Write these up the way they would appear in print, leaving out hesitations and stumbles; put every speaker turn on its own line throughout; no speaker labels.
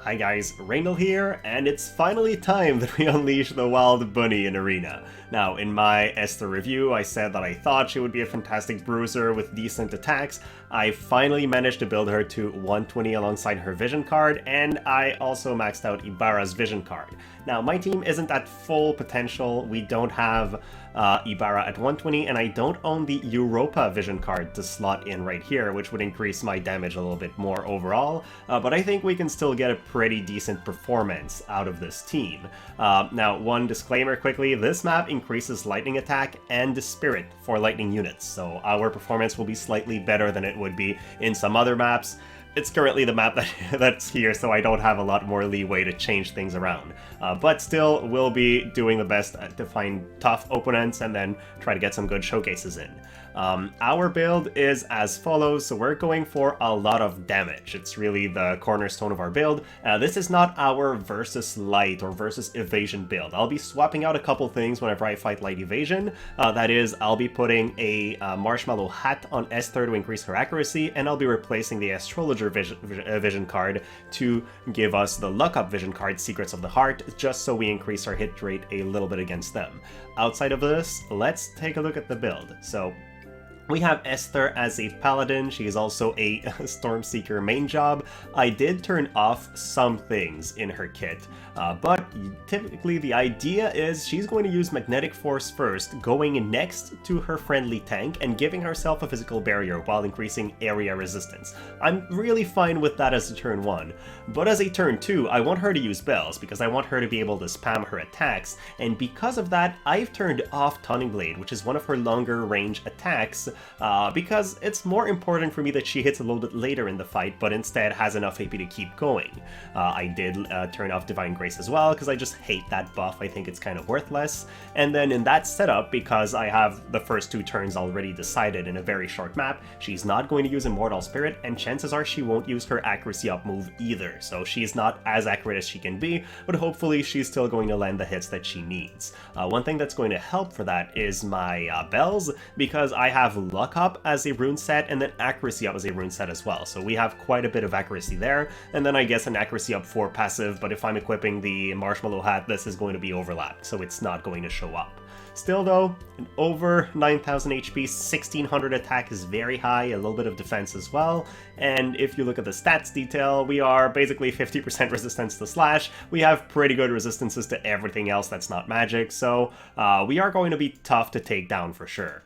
Hi guys, Reynold here, and it's finally time that we unleash the Wild Bunny in Arena. Now, in my Esther review, I said that I thought she would be a fantastic bruiser with decent attacks. I finally managed to build her to 120 alongside her vision card, and I also maxed out Ibara's vision card. Now, my team isn't at full potential. We don't have Ibara at 120, and I don't own the Europa vision card to slot in right here, which would increase my damage a little bit more overall, but I think we can still get a pretty decent performance out of this team. Now, one disclaimer quickly, this map increases lightning attack and spirit for lightning units, so our performance will be slightly better than it would be in some other maps. It's currently the map that's here, so I don't have a lot more leeway to change things around. But still, we'll be doing the best to find tough opponents and then try to get some good showcases in. Our build is as follows, so we're going for a lot of damage. It's really the cornerstone of our build. This is not our versus light or versus evasion build. I'll be swapping out a couple things whenever I fight light evasion. That is, I'll be putting a marshmallow hat on Esther to increase her accuracy, and I'll be replacing the astrologer vision card to give us the Locke vision card, Secrets of the Heart, just so we increase our hit rate a little bit against them. Outside of this, let's take a look at the build. So we have Esther as a paladin. She is also a Stormseeker main job. I did turn off some things in her kit, but typically the idea is she's going to use Magnetic Force first, going next to her friendly tank and giving herself a physical barrier while increasing area resistance. I'm really fine with that as a turn 1, but as a turn 2, I want her to use bells because I want her to be able to spam her attacks, and because of that, I've turned off Tunning Blade, which is one of her longer range attacks, because it's more important for me that she hits a little bit later in the fight, but instead has enough AP to keep going. I did turn off Divine Grace as well, because I just hate that buff. I think it's kind of worthless. And then in that setup, because I have the first 2 turns already decided in a very short map, she's not going to use Immortal Spirit, and chances are she won't use her accuracy up move either. So she's not as accurate as she can be, but hopefully she's still going to land the hits that she needs. One thing that's going to help for that is my bells, because I have Luck up as a rune set and then accuracy up as a rune set as well. So we have quite a bit of accuracy there, and then I guess an accuracy up for passive, but if I'm equipping the marshmallow hat, this is going to be overlapped, so it's not going to show up. Still though, an over 9,000 HP, 1600 attack is very high, a little bit of defense as well, and if you look at the stats detail, we are basically 50% resistance to slash. We have pretty good resistances to everything else that's not magic, so we are going to be tough to take down for sure.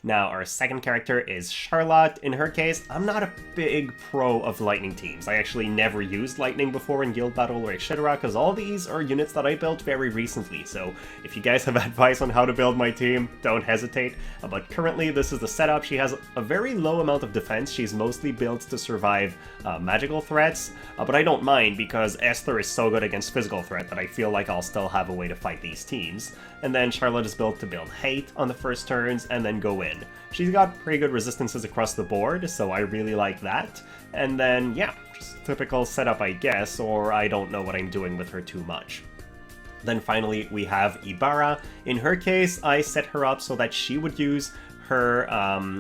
Now, our second character is Charlotte. In her case, I'm not a big pro of lightning teams. I actually never used lightning before in Guild Battle or etc. because all these are units that I built very recently, so if you guys have advice on how to build my team, don't hesitate. But currently, this is the setup. She has a very low amount of defense. She's mostly built to survive magical threats, but I don't mind because Esther is so good against physical threat that I feel like I'll still have a way to fight these teams. And then Charlotte is built to build hate on the first turns and then go in. She's got pretty good resistances across the board, so I really like that. And then, yeah, just typical setup, I guess, or I don't know what I'm doing with her too much. Then finally, we have Ibara. In her case, I set her up so that she would use her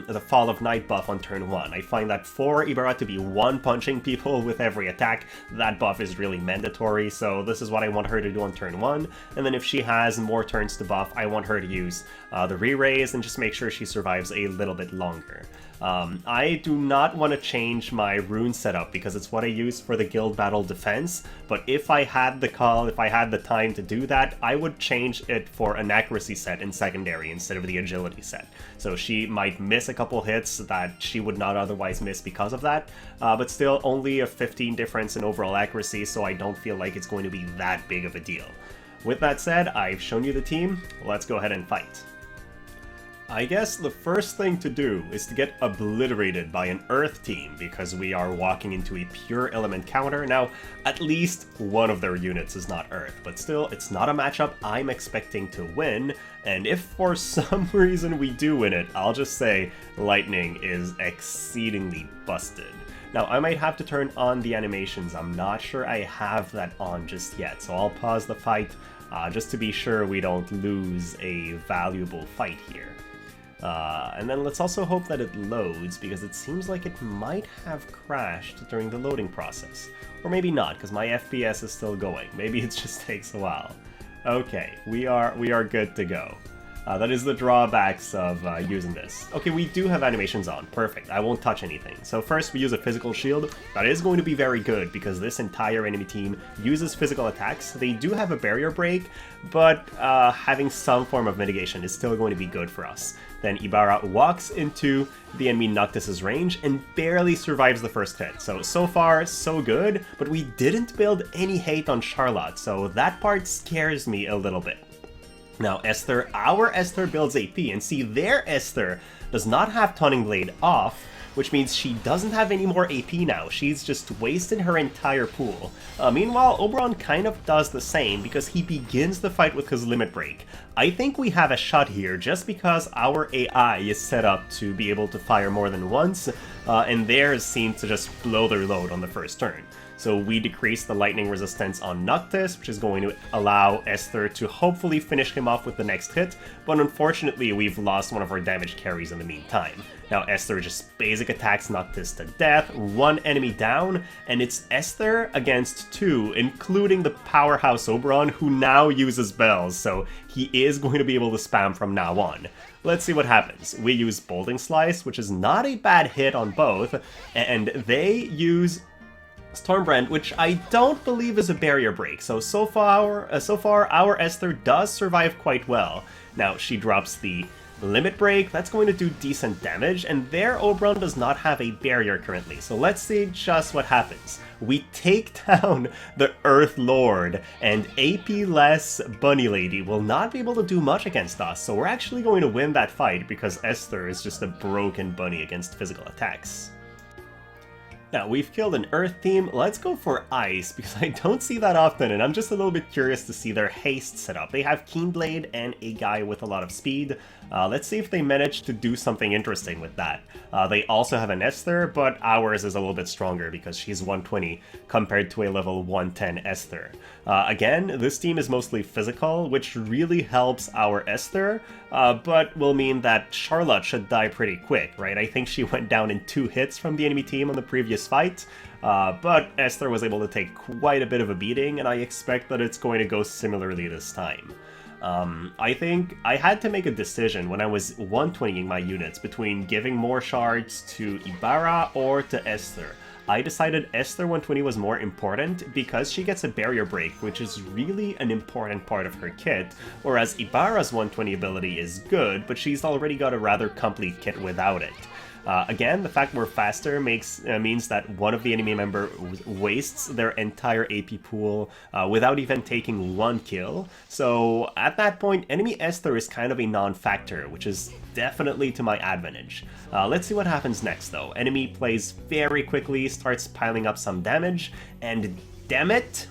the Fall of Night buff on turn 1. I find that for Ibara to be one-punching people with every attack, that buff is really mandatory, so this is what I want her to do on turn 1, and then if she has more turns to buff, I want her to use the re-raise and just make sure she survives a little bit longer. I do not want to change my rune setup because it's what I use for the guild battle defense, but if I had the call, if I had the time to do that, I would change it for an accuracy set in secondary instead of the agility set. So she might miss a couple hits that she would not otherwise miss because of that, but still only a 15 difference in overall accuracy, so I don't feel like it's going to be that big of a deal. With that said, I've shown you the team, let's go ahead and fight. I guess the first thing to do is to get obliterated by an Earth team because we are walking into a pure element counter. Now, at least one of their units is not Earth, but still, it's not a matchup I'm expecting to win, and if for some reason we do win it, I'll just say Lightning is exceedingly busted. Now, I might have to turn on the animations. I'm not sure I have that on just yet, so I'll pause the fight just to be sure we don't lose a valuable fight here. And then let's also hope that it loads, because it seems like it might have crashed during the loading process. Or maybe not, because my FPS is still going. Maybe it just takes a while. Okay, we are good to go. That is the drawbacks of using this. Okay, we do have animations on. Perfect. I won't touch anything. So first we use a physical shield. That is going to be very good because this entire enemy team uses physical attacks. They do have a barrier break, but having some form of mitigation is still going to be good for us. Then Ibara walks into the enemy Noctis' range and barely survives the first hit. So far, so good, but we didn't build any hate on Charlotte, so that part scares me a little bit. Now Esther, our Esther builds AP, and see, their Esther does not have Taunting Blade off, which means she doesn't have any more AP now. She's just wasted her entire pool. Meanwhile, Oberon kind of does the same because he begins the fight with his Limit Break. I think we have a shot here just because our AI is set up to be able to fire more than once, and theirs seems to just blow their load on the first turn. So we decrease the lightning resistance on Noctis, which is going to allow Esther to hopefully finish him off with the next hit, but unfortunately we've lost one of our damage carries in the meantime. Now Esther just basic attacks Noctis to death, one enemy down, and it's Esther against two, including the powerhouse Oberon, who now uses bells, so he is going to be able to spam from now on. Let's see what happens. We use Bolting Slice, which is not a bad hit on both, and they use Stormbrand, which I don't believe is a barrier break, so far our Esther does survive quite well. Now she drops the Limit Break, that's going to do decent damage, and their Oberon does not have a barrier currently, so let's see just what happens. We take down the Earth Lord, and AP-less Bunny Lady will not be able to do much against us, so we're actually going to win that fight because Esther is just a broken bunny against physical attacks. Now, we've killed an Earth team, let's go for Ice, because I don't see that often, and I'm just a little bit curious to see their haste setup. They have Keenblade and a guy with a lot of speed. Let's see if they manage to do something interesting with that. They also have an Esther, but ours is a little bit stronger because she's 120 compared to a level 110 Esther. Again, this team is mostly physical, which really helps our Esther, but will mean that Charlotte should die pretty quick, right? I think she went down in 2 hits from the enemy team on the previous fight, but Esther was able to take quite a bit of a beating, and I expect that it's going to go similarly this time. I think I had to make a decision when I was 120ing my units between giving more shards to Ibara or to Esther. I decided Esther 120 was more important because she gets a barrier break, which is really an important part of her kit, whereas Ibara's 120 ability is good, but she's already got a rather complete kit without it. Again, the fact we're faster means that one of the enemy member wastes their entire AP pool without even taking 1 kill. So at that point, enemy Esther is kind of a non-factor, which is definitely to my advantage. Let's see what happens next though. Enemy plays very quickly, starts piling up some damage, and damn it,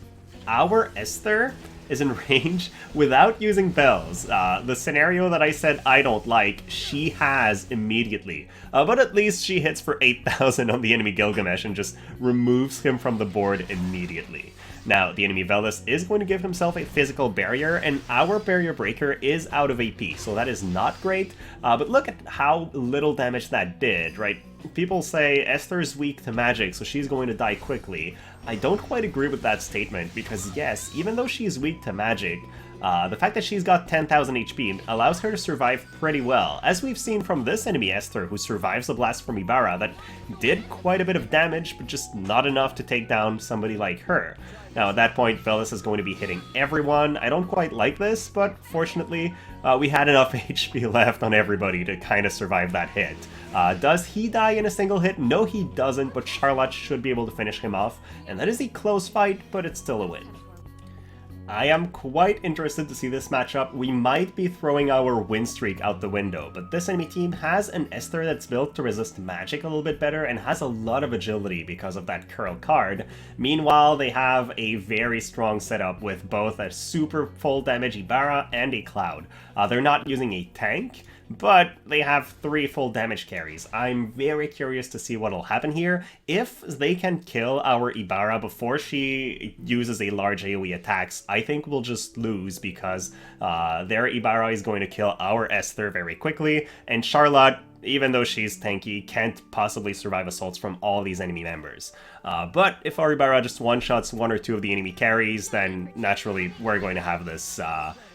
our Esther is in range without using bells. The scenario that I said I don't like, she has immediately. But at least she hits for 8,000 on the enemy Gilgamesh and just removes him from the board immediately. Now, the enemy Velis is going to give himself a physical barrier, and our barrier breaker is out of AP, so that is not great. But look at how little damage that did, right? People say Esther's weak to magic, so she's going to die quickly. I don't quite agree with that statement, because yes, even though she's weak to magic, the fact that she's got 10,000 HP allows her to survive pretty well, as we've seen from this enemy Esther, who survives a blast from Ibara that did quite a bit of damage, but just not enough to take down somebody like her. Now at that point, Velis is going to be hitting everyone. I don't quite like this, but fortunately, we had enough HP left on everybody to kind of survive that hit. Does he die in a single hit? No, he doesn't, but Charlotte should be able to finish him off, and that is a close fight, but it's still a win. I am quite interested to see this matchup. We might be throwing our win streak out the window, but this enemy team has an Esther that's built to resist magic a little bit better and has a lot of agility because of that curl card. Meanwhile, they have a very strong setup with both a super full damage Ibara and a Cloud. They're not using a tank, but they have 3 full damage carries. I'm very curious to see what'll happen here. If they can kill our Ibara before she uses a large AoE attacks, I think we'll just lose because their Ibara is going to kill our Esther very quickly, and Charlotte, even though she's tanky, can't possibly survive assaults from all these enemy members. But if our Ibara just one-shots 1 or 2 of the enemy carries, then naturally we're going to have this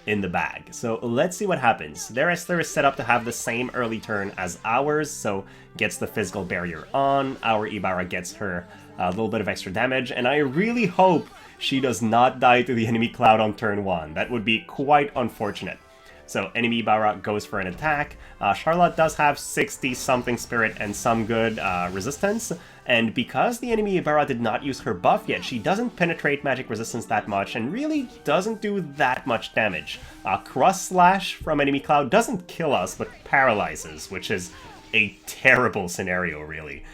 in the bag. So let's see what happens. Their Esther is set up to have the same early turn as ours, so gets the physical barrier on. Our Ibara gets her a little bit of extra damage, and I really hope she does not die to the enemy cloud on turn 1. That would be quite unfortunate. So enemy Ibara goes for an attack. Charlotte does have 60-something spirit and some good resistance, and because the enemy Ibara did not use her buff yet, she doesn't penetrate magic resistance that much and really doesn't do that much damage. Cross Slash from enemy cloud doesn't kill us, but paralyzes, which is a terrible scenario, really.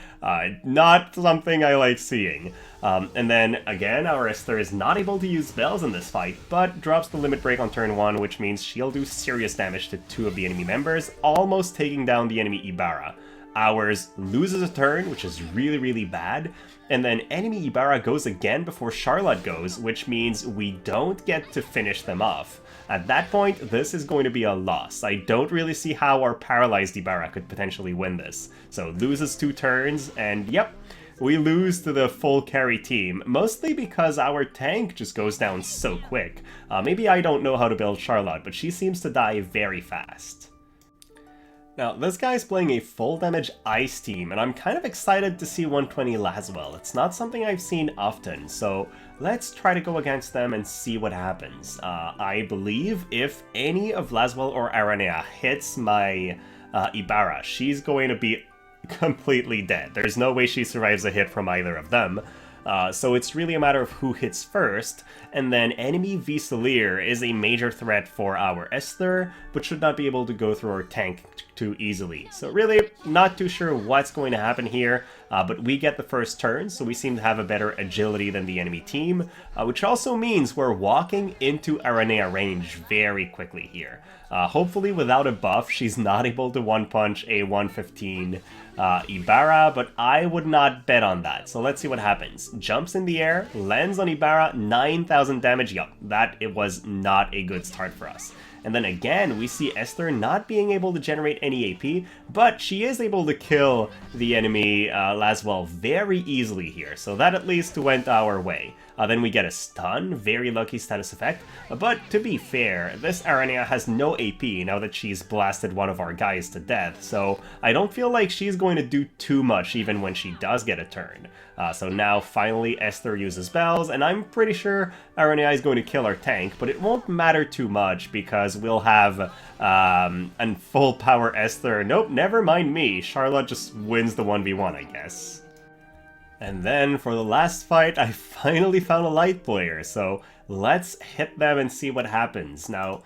Not something I like seeing. And then, again, our Esther is not able to use spells in this fight, but drops the limit break on turn 1, which means she'll do serious damage to 2 of the enemy members, almost taking down the enemy Ibara. Ours loses a turn, which is really, really bad, and then enemy Ibara goes again before Charlotte goes, which means we don't get to finish them off. At that point, this is going to be a loss. I don't really see how our paralyzed Ibara could potentially win this. So loses 2 turns, and yep, we lose to the full carry team, mostly because our tank just goes down so quick. Maybe I don't know how to build Charlotte, but she seems to die very fast. Now, this guy's playing a full damage ice team, and I'm kind of excited to see 120 Lasswell. It's not something I've seen often, so let's try to go against them and see what happens. I believe if any of Lasswell or Aranea hits my Ibara, she's going to be completely dead. There's no way she survives a hit from either of them. So it's really a matter of who hits first, and then enemy v Salire is a major threat for our Esther, but should not be able to go through our tank too easily. So really, not too sure what's going to happen here, but we get the first turn, so we seem to have a better agility than the enemy team, which also means we're walking into Aranea range very quickly here. Hopefully without a buff, she's not able to one-punch a 115 Ibara, but I would not bet on that. So let's see what happens. Jumps in the air, lands on Ibara, 9,000 damage. Yup, it was not a good start for us. And then again, we see Esther not being able to generate any AP, but she is able to kill the enemy Lasswell very easily here, so that at least went our way. Then we get a stun, very lucky status effect, but to be fair, this Aranea has no AP now that she's blasted one of our guys to death, so I don't feel like she's going to do too much even when she does get a turn. So now finally Esther uses bells, and I'm pretty sure Aranea is going to kill our tank, but it won't matter too much because we'll have a full power Esther. Nope, never mind me. Charlotte just wins the 1v1, I guess. And then for the last fight, I finally found a light player, so let's hit them and see what happens. Now,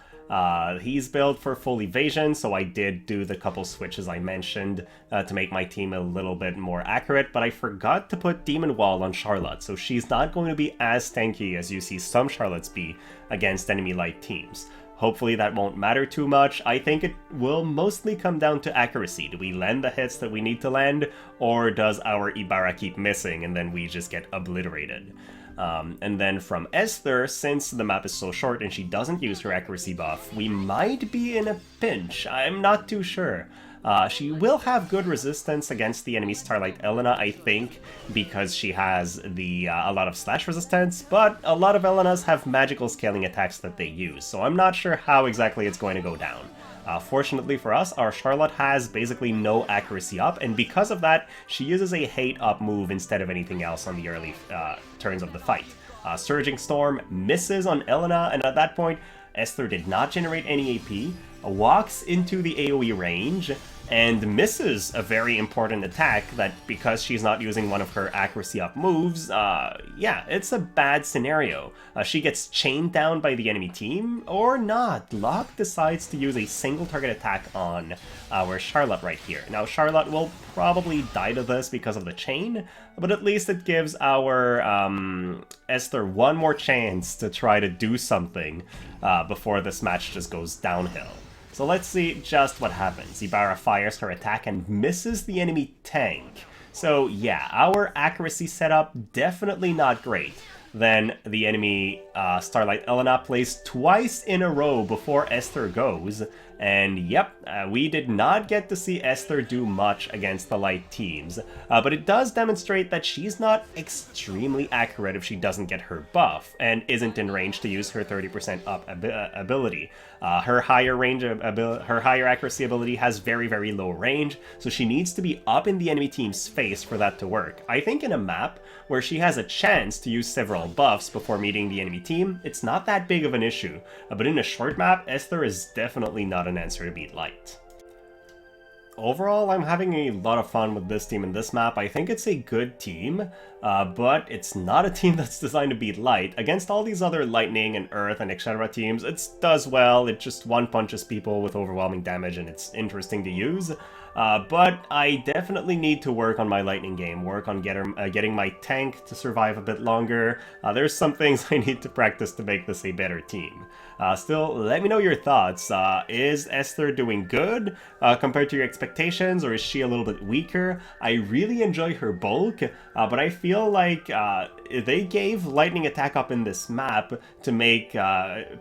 he's built for full evasion, so I did do the couple switches I mentioned to make my team a little bit more accurate, but I forgot to put Demon Wall on Charlotte, so she's not going to be as tanky as you see some Charlottes be against enemy light teams. Hopefully that won't matter too much. I think it will mostly come down to accuracy. Do we land the hits that we need to land, or does our Ibara keep missing and then we just get obliterated? And then from Esther, since the map is so short and she doesn't use her accuracy buff, we might be in a pinch. I'm not too sure. She will have good resistance against the enemy Starlight Elena, I think, because she has a lot of slash resistance, but a lot of Elenas have magical scaling attacks that they use, so I'm not sure how exactly it's going to go down. Fortunately for us, our Charlotte has basically no accuracy up, and because of that, she uses a hate up move instead of anything else on the early turns of the fight. Surging Storm misses on Elena, and at that point, Esther did not generate any AP, walks into the AoE range, and misses a very important attack that, because she's not using one of her accuracy up moves, yeah, it's a bad scenario. She gets chained down by the enemy team, or not. Locke decides to use a single target attack on our Charlotte right here. Now, Charlotte will probably die to this because of the chain, but at least it gives our Esther one more chance to try to do something before this match just goes downhill. So let's see just what happens. Ibara fires her attack and misses the enemy tank. So yeah, our accuracy setup definitely not great. Then the enemy Starlight Elena plays twice in a row before Esther goes, and yep, we did not get to see Esther do much against the light teams, but it does demonstrate that she's not extremely accurate if she doesn't get her buff, and isn't in range to use her 30% up ability. Her higher accuracy ability has very low range, so she needs to be up in the enemy team's face for that to work. I think in a map where she has a chance to use several buffs before meeting the enemy team, it's not that big of an issue, but in a short map, Esther is definitely not an answer to beat light. Overall, I'm having a lot of fun with this team in this map. I think it's a good team, but it's not a team that's designed to beat light. Against all these other lightning and earth and etc. teams, it does well. It just one-punches people with overwhelming damage and it's interesting to use. But I definitely need to work on my lightning game, work on getting my tank to survive a bit longer. There's some things I need to practice to make this a better team. Still, let me know your thoughts. Is Esther doing good compared to your expectations, or is she a little bit weaker? I really enjoy her bulk, but I feel like they gave lightning attack up in this map to make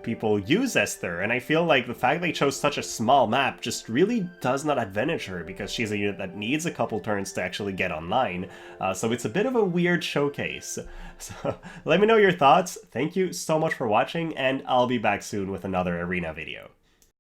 people use Esther, and I feel like the fact they chose such a small map just really does not advantage her, because she's a unit that needs a couple turns to actually get online, so it's a bit of a weird showcase. So let me know your thoughts. Thank you so much for watching, and I'll be back soon with another Arena video.